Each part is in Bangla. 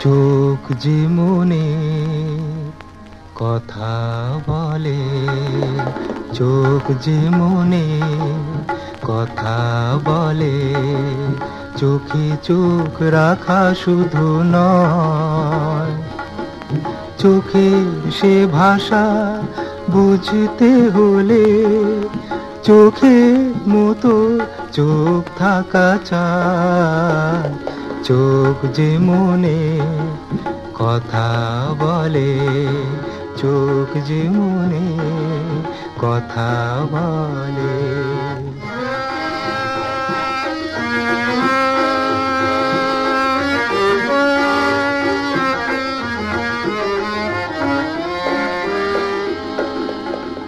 চোখ যে মনে কথা বলে, চোখ যে মনে কথা বলে, চোখে চোখ রাখা শুধু নয়, চোখের সে ভাষা বুঝতে হলে চোখের মতো চোখ থাকা চায়। চোখ যে মনে কথা বলে, চোখ যে মনে কথা বলে।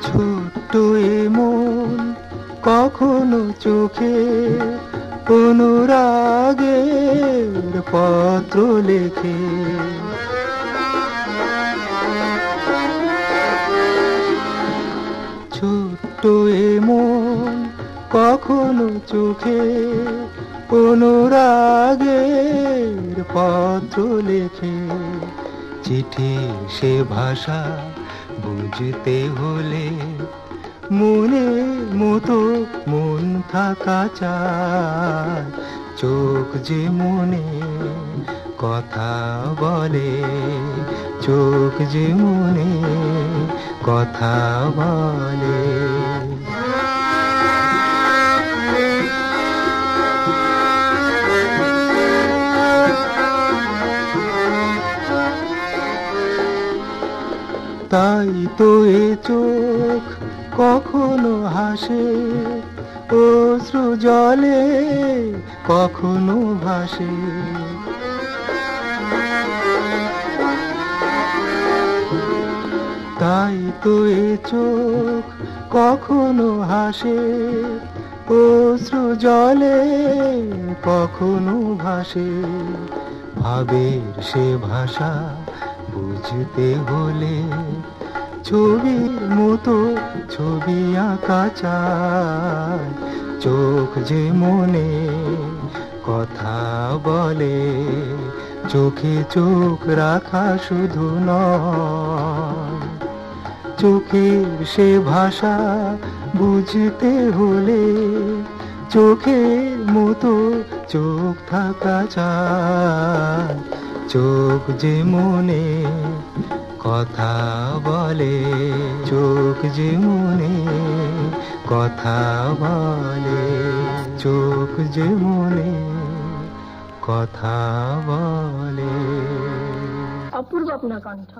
ছোট্ট এ মন কখনো চোখে অনুরাগের পত্র লেখে, ছোট্ট এ মন কখনো চোখে অনুরাগের পত্র লেখে। চিঠি সে ভাষা বুঝতে হলে মনের মতো মন থাকা চায়। চোখ যে মনে কথা বলে, চোখ যে মনে কথা বলে। তাই তো এ চোখ কখনো হাসে অশ্রু জলে, কখনো ভাসে। তাই তো এ চোখ কখনো হাসে অশ্রু জলে, কখনো ভাসে। ভাবের সে ভাষা বুঝতে হলে ছবির মতো ছবি আঁকা চায়। চোখ যে মনে কথা বলে, চোখে চোখ রাখা শুধু নয়, চোখের সে ভাষা বুঝতে হলে চোখের মতো চোখ থাকা চায়। চোখ যে মনে কথা বলে, চোখ যে মনে কথা বলে, চোখ যে মনে কথা বলে। অপূর্ব আপনার কণ্ঠ।